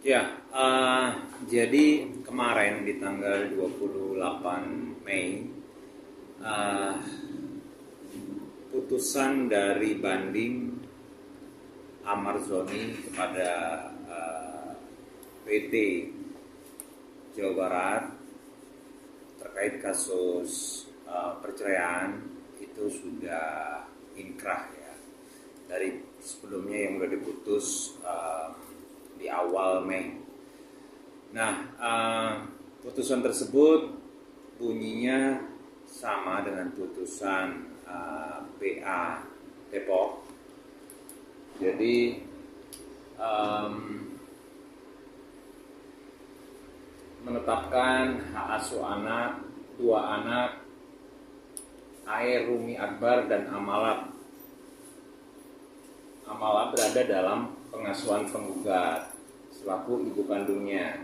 Ya, jadi kemarin di tanggal 28 Mei, eh, putusan dari banding Amar Zoni kepada PT Jawa Barat terkait kasus perceraian itu sudah inkrah ya. Dari sebelumnya yang sudah diputus di awal Mei. Nah, putusan tersebut bunyinya sama dengan putusan PA Depok. Jadi menetapkan hak asuh anak, 2 anak, Ae Rumi Akbar dan Amalat. Amalat berada dalam pengasuhan penggugat selaku ibu kandungnya.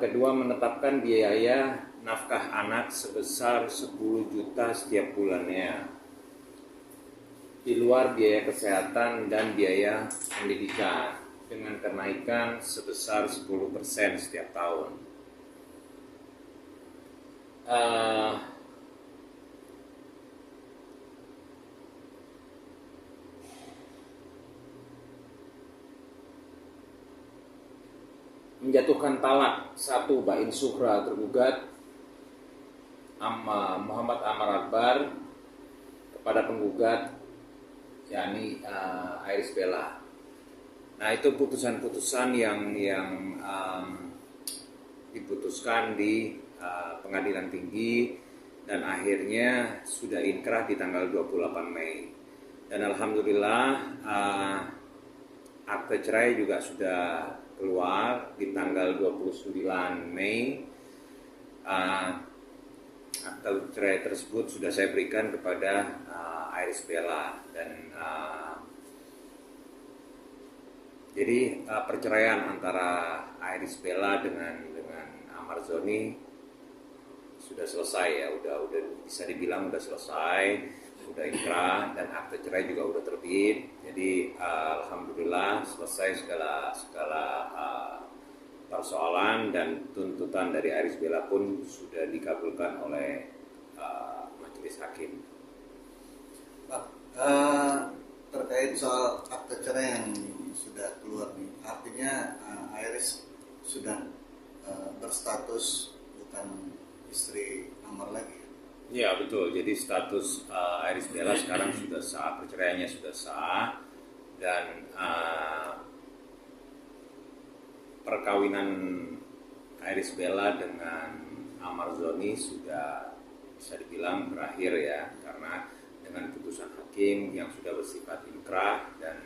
Kedua, menetapkan biaya nafkah anak sebesar 10 juta setiap bulannya, di luar biaya kesehatan dan biaya pendidikan, dengan kenaikan sebesar 10% setiap tahun. Menjatuhkan talak 1 Bain Suhra tergugat Muhammad Amar Akbar kepada penggugat yakni Iris Bella. Nah, itu putusan-putusan yang diputuskan di Pengadilan Tinggi dan akhirnya sudah inkrah di tanggal 28 Mei. Dan alhamdulillah akte cerai juga sudah keluar di tanggal 29 Mei. Akte cerai tersebut sudah saya berikan kepada Iris Bella dan jadi perceraian antara Iris Bella dengan Amar Zoni sudah selesai ya, udah bisa dibilang udah selesai, udah inkrah dan akte cerai juga udah terbit. Jadi alhamdulillah selesai segala persoalan dan tuntutan dari Iris Bella pun sudah dikabulkan oleh majelis hakim. Pak, terkait soal akte cerai yang sudah keluar nih, artinya Iris sudah berstatus bukan istri Amar lagi. Ya betul, jadi status Iris Bella sekarang sudah sah, perceraiannya sudah sah dan perkawinan Iris Bella dengan Amar Zoni sudah bisa dibilang berakhir ya, karena dengan putusan hakim yang sudah bersifat inkrah dan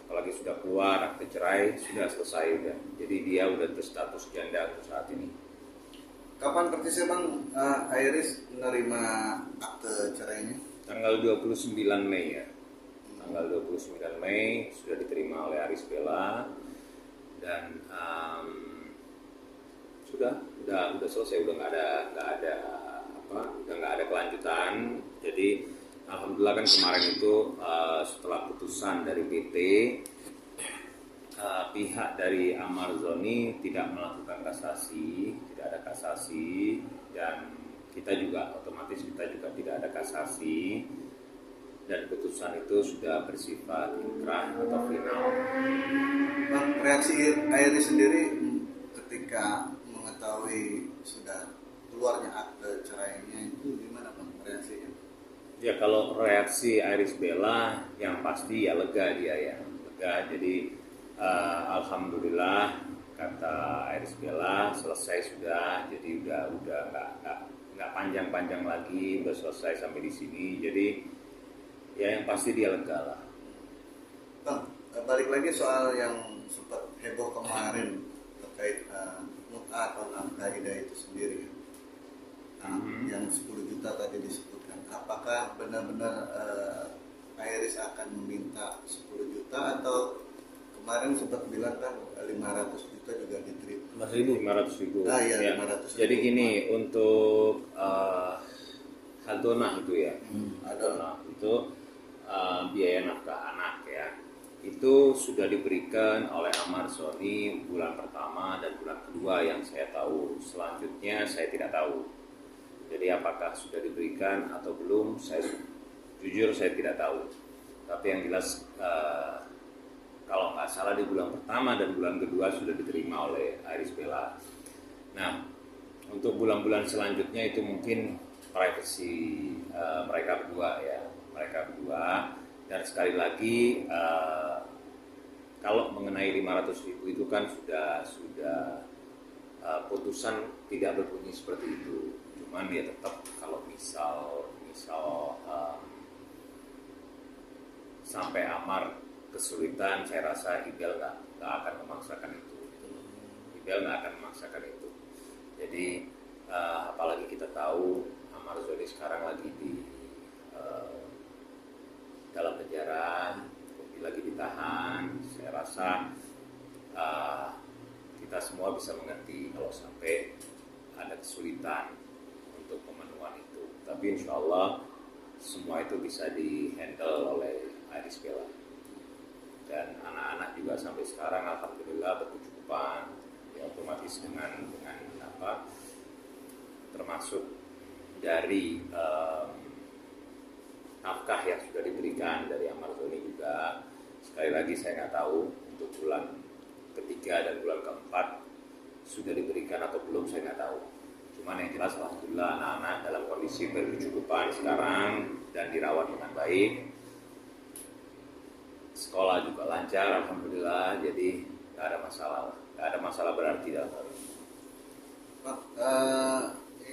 apalagi sudah keluar akte cerai sudah selesai udah. Jadi dia udah berstatus janda untuk saat ini. Kapan persisnya Bang Iris menerima akte cerainya? Tanggal 29 Mei ya. Tanggal 29 Mei sudah diterima oleh Iris Bella dan udah selesai, udah nggak ada kelanjutan. Jadi alhamdulillah kan kemarin itu setelah putusan dari PT, pihak dari Amar Zoni tidak melakukan kasasi, tidak ada kasasi, dan kita juga tidak ada kasasi, dan putusan itu sudah bersifat inkrah atau final. Bang, reaksi Iris sendiri ketika mengetahui sudah keluarnya akte cerainya itu gimana Bang reaksinya? Ya kalau reaksi Iris Bella yang pasti ya lega dia ya, lega. Jadi alhamdulillah kata Iris Bella selesai sudah, jadi udah nggak panjang-panjang lagi, udah selesai sampai di sini. Jadi ya yang pasti dia lega lah. Bang, balik lagi soal yang sempat heboh kemarin terkait mut'ah atau nafkah hidah itu sendiri. Yang 10 juta tadi disebutkan, apakah benar-benar Iris akan meminta 10 juta atau kemarin sempat bilang kan 500 juta juga diterima? 500.000. Ah iya, Ya. 500.000. Jadi gini, untuk hadonah itu ya, hadonah itu biaya nafkah anak ya. itu sudah diberikan oleh Amar Zoni bulan pertama dan bulan kedua yang saya tahu. Selanjutnya saya tidak tahu. Jadi apakah sudah diberikan atau belum, jujur saya tidak tahu. Tapi yang jelas kalau nggak salah di bulan pertama dan bulan kedua sudah diterima oleh Irish Bella. Nah, untuk bulan-bulan selanjutnya itu mungkin privasi mereka berdua ya, mereka berdua. Dan sekali lagi kalau mengenai 500.000 itu kan sudah putusan tidak berbunyi seperti itu. Cuman ya tetap kalau misal sampai Amar kesulitan, saya rasa Ibel nggak akan memaksakan itu. Ibel nggak akan memaksakan itu. Jadi apalagi kita tahu Amar Zoni sekarang lagi di dalam penjara, lagi ditahan. Saya rasa kita semua bisa mengerti kalau sampai ada kesulitan untuk pemenuhan itu. Tapi insya Allah semua itu bisa dihandle oleh Irish Bella. Dan anak-anak juga sampai sekarang alhamdulillah berkecukupan, ya, otomatis dengan apa, termasuk dari nafkah yang sudah diberikan dari Amar Zoni juga. Sekali lagi saya nggak tahu untuk bulan ketiga dan bulan keempat sudah diberikan atau belum, saya nggak tahu. Cuman yang jelas alhamdulillah anak-anak dalam kondisi berkecukupan sekarang dan dirawat dengan baik. Sekolah juga lancar alhamdulillah, jadi nggak ada masalah berarti dalam hal ini. Pak,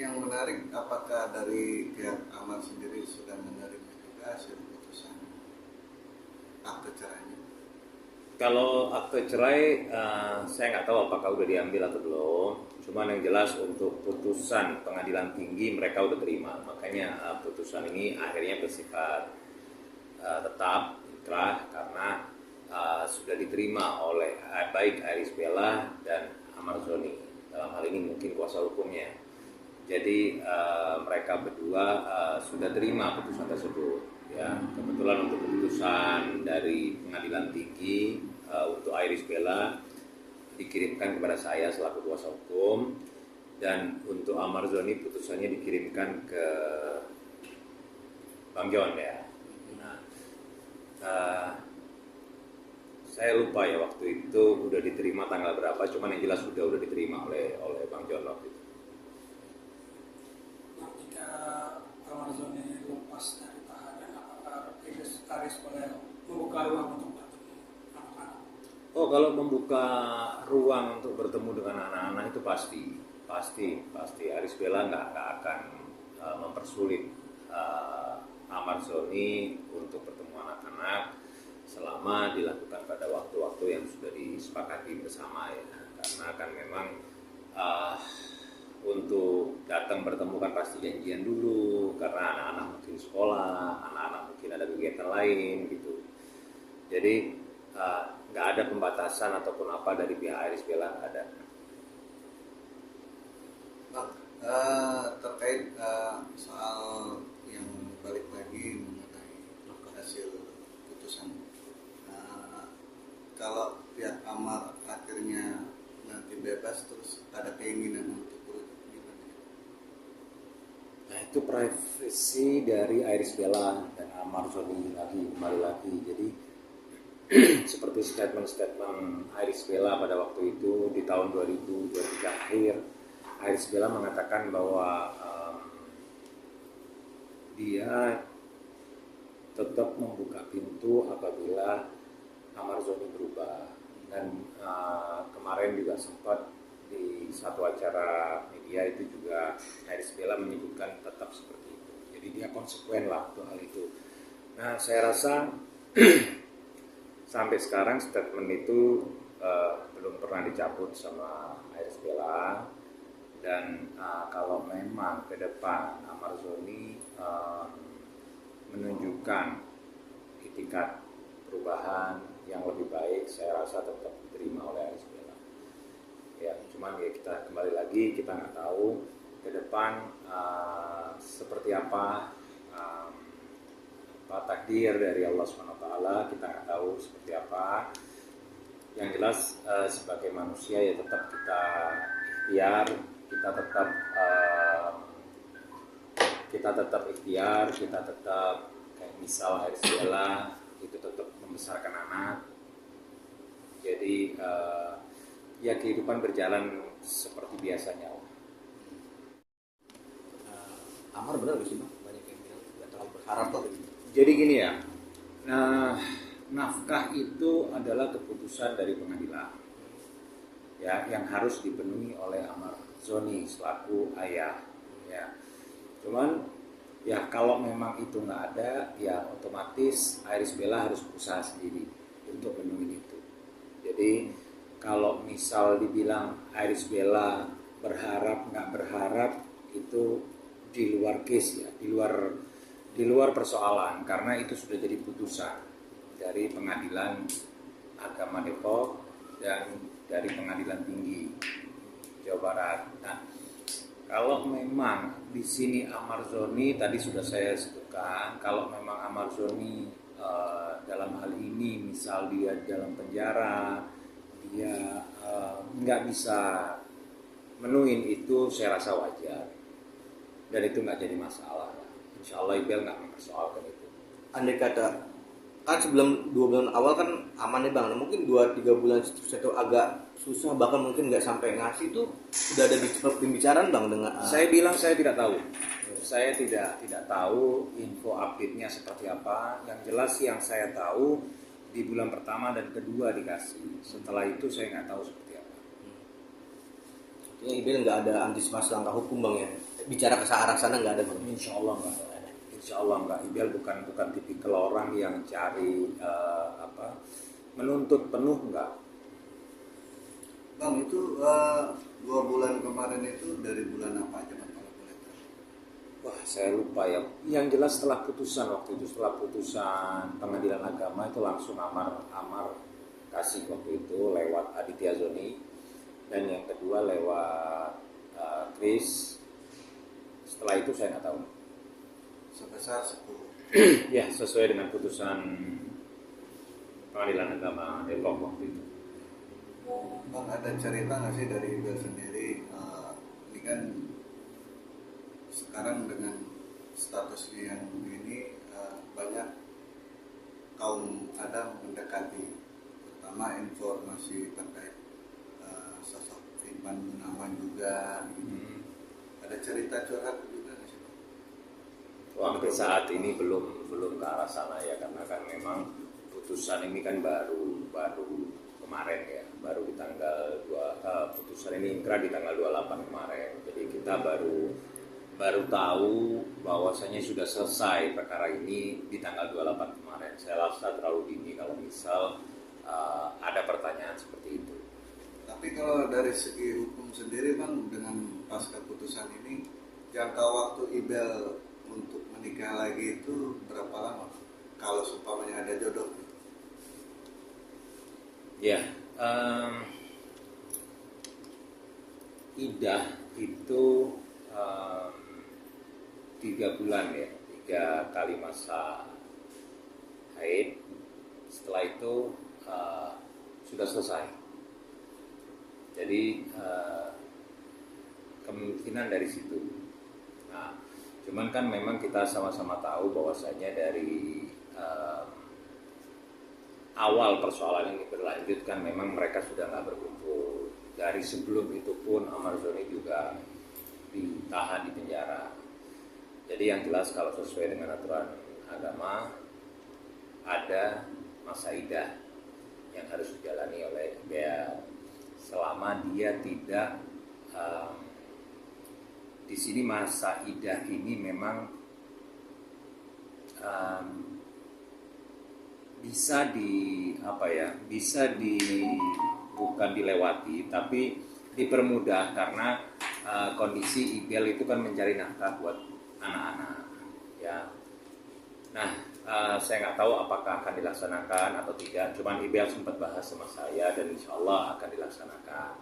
yang menarik, apakah dari pihak Amar sendiri sudah menerima juga hasil putusan akte cerainya? Kalau akte cerai saya nggak tahu apakah udah diambil atau belum. Cuman yang jelas untuk putusan pengadilan tinggi mereka udah terima. Makanya putusan ini akhirnya bersifat tetap inkrah karena sudah diterima oleh baik Irish Bella dan Amar Zoni. Dalam hal ini mungkin kuasa hukumnya. Jadi mereka berdua sudah terima putusan tersebut. Ya, kebetulan untuk putusan dari pengadilan tinggi untuk Irish Bella dikirimkan kepada saya selaku kuasa hukum, dan untuk Amar Zoni putusannya dikirimkan ke Bang John ya. Nah, saya lupa ya waktu itu udah diterima tanggal berapa, cuman yang jelas udah diterima oleh Bang John waktu itu. Ketika Amar Zoni lepas dari tahanan, apakah Irish boleh membuka ruang untuk bertemu anak-anak? Oh, kalau membuka ruang untuk bertemu dengan anak-anak itu pasti Irish Bella nggak akan mempersulit Amar Zoni untuk bertemu anak-anak selama dilakukan pada waktu-waktu yang sudah disepakati bersama ya. Karena kan memang untuk datang bertemu kan pasti janjian dulu, karena anak-anak mungkin sekolah, anak-anak mungkin ada kegiatan lain gitu. Jadi nggak ada pembatasan ataupun apa dari pihak Irish Bella, nggak ada. Bang, terkait soal yang balik lagi mengenai hasil putusan, kalau pihak Amar akhirnya nanti bebas terus ada keinginan untuk berujuk gimana? Nah, itu privasi dari Irish Bella dan Amar Zoni kembali lagi. Jadi seperti statement Irish Bella pada waktu itu di tahun 2023 akhir, Irish Bella mengatakan bahwa dia tetap membuka pintu apabila Amar Zoni berubah. Dan kemarin juga sempat di satu acara media itu juga Irish Bella menyebutkan tetap seperti itu. Jadi dia konsekuen lah untuk hal itu. Nah, saya rasa sampai sekarang statement itu belum pernah dicabut sama Irish Bella. Dan kalau memang ke depan Amar Zoni menunjukkan itikat perubahan yang lebih baik, saya rasa tetap diterima oleh Irish Bella. Ya, cuman ya kita kembali lagi, kita nggak tahu ke depan seperti apa takdir dari Allah SWT, kita nggak tahu seperti apa. Yang jelas sebagai manusia ya tetap kita ikhtiar, kita tetap kayak misal Haris Bella itu tetap membesarkan anak. Jadi ya kehidupan berjalan seperti biasanya. Amar benar gak sih Bang? Banyak yang bilang gak terlalu berharap kok gitu. Jadi gini ya, nafkah itu adalah keputusan dari pengadilan, ya, yang harus dipenuhi oleh Amar Zoni selaku ayah. Ya, cuman ya kalau memang itu nggak ada, ya otomatis Iris Bella harus berusaha sendiri untuk penuhi itu. Jadi kalau misal dibilang Iris Bella berharap nggak berharap itu di luar case ya, di luar persoalan, karena itu sudah jadi putusan dari Pengadilan Agama Depok dan dari Pengadilan Tinggi Jawa Barat. Nah, kalau memang di sini Amar Zoni tadi sudah saya sebutkan, kalau memang Amar Zoni dalam hal ini misal dia dalam penjara, dia nggak bisa menuhin itu, saya rasa wajar. Dan itu nggak jadi masalah. Insya Allah Ibel nggak mempersoalkan itu. Andai kata kan sebelum 2 bulan awal kan aman nih Bang, nah, mungkin 2-3 bulan seterusnya itu agak susah, bahkan mungkin nggak sampai ngasih itu sudah ada pembicaraan Bang dengan Saya bilang saya tidak tahu. Saya tidak tahu info update-nya seperti apa. Yang jelas yang saya tahu di bulan pertama dan kedua dikasih. Setelah itu saya nggak tahu seperti apa. Artinya Ibel nggak ada antisipasi langkah hukum Bang ya? Bicara ke arah sana nggak ada Bang? Insya Allah nggak. Insya Allah nggak. Ibel bukan tipikal orang yang cari menuntut penuh, nggak. Bang, itu 2 bulan kemarin itu dari bulan apa aja Bang, kalau boleh tahu? Wah, saya lupa ya. Yang jelas setelah putusan Pengadilan Agama itu langsung Amar kasih waktu itu lewat Aditya Zoni, dan yang kedua lewat Chris. Setelah itu saya nggak tahu. Sebesar 10. Ya, sesuai dengan putusan Pengadilan Agama Depok waktu itu. Bang, ada cerita nggak sih dari Ibel sendiri? Ini kan sekarang dengan statusnya yang ini banyak kaum Adam mendekati, terutama informasi terkait sosok Iman Gunawan juga. Gitu. Ada cerita curhat juga nggak sih Bang? Sampai saat ini belum ke arah sana ya, karena kan memang putusan ini kan baru kemarin ya, baru di tanggal 2, putusan ini ingkrah di tanggal 28 kemarin. Jadi kita baru tahu bahwasanya sudah selesai perkara ini di tanggal 28 kemarin. Saya rasa terlalu dini kalau misal ada pertanyaan seperti itu. Tapi kalau dari segi hukum sendiri Bang, dengan pasca putusan ini, jangka waktu Ibel untuk menikah lagi itu berapa lama? Kalau seumpamanya ada jodoh? Ya, idah itu 3 bulan ya, 3 kali masa haid. Setelah itu sudah selesai. Jadi kemungkinan dari situ. Nah, cuman kan memang kita sama-sama tahu bahwasanya dari awal persoalan ini berlanjut kan memang mereka sudah nggak berkumpul. Dari sebelum itu pun Amar Zoni juga ditahan di penjara. Jadi yang jelas kalau sesuai dengan aturan agama ada masa idah yang harus dijalani oleh dia selama dia tidak di sini masa idah ini memang bisa bukan dilewati tapi dipermudah, karena kondisi Ibel itu kan mencari nafkah buat anak-anak ya. Nah, saya nggak tahu apakah akan dilaksanakan atau tidak, cuman Ibel sempat bahas sama saya dan insya Allah akan dilaksanakan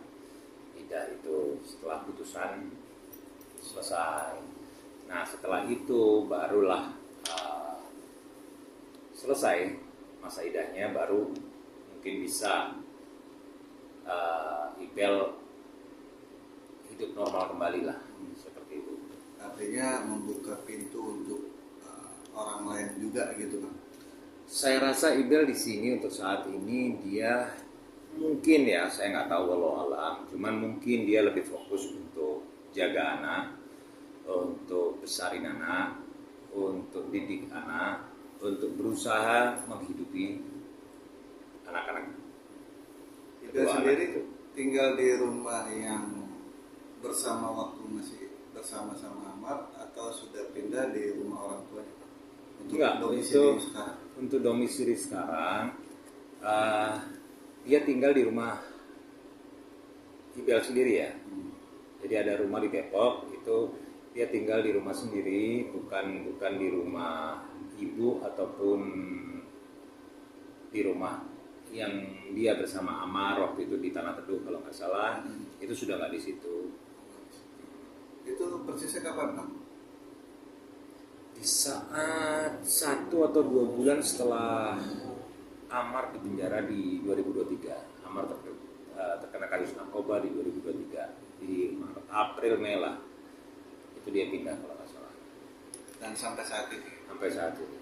idah itu setelah putusan selesai. Nah, setelah itu barulah selesai masa idahnya baru mungkin bisa Ibel hidup normal kembali lah, seperti itu. Artinya membuka pintu untuk orang lain juga gitu Bang. Saya rasa Ibel di sini untuk saat ini dia mungkin ya, saya nggak tahu walau alam, cuman mungkin dia lebih fokus untuk jaga anak, untuk besarin anak, untuk didik anak, untuk berusaha menghidupi anak-anak. Ibel Kedua sendiri anak itu. tinggal di rumah yang bersama waktu masih bersama-sama Amar atau sudah pindah di rumah orang tuanya Pak? Untuk Enggak, domisili sekarang. untuk domisili sekarang dia tinggal di rumah Ibel sendiri ya. Jadi ada rumah di Depok, itu dia tinggal di rumah sendiri, bukan di rumah ibu ataupun di rumah yang dia bersama Amar waktu itu di Tanah Teduh kalau nggak salah, itu sudah nggak di situ. Itu persisnya kapan Bang? Di saat 1 atau 2 bulan setelah Amar di penjara di 2023, Amar terkena kasus narkoba di 2023 di April Mei lah, itu dia pindah kalau nggak salah Dan sampai saat ini sampai saat ini.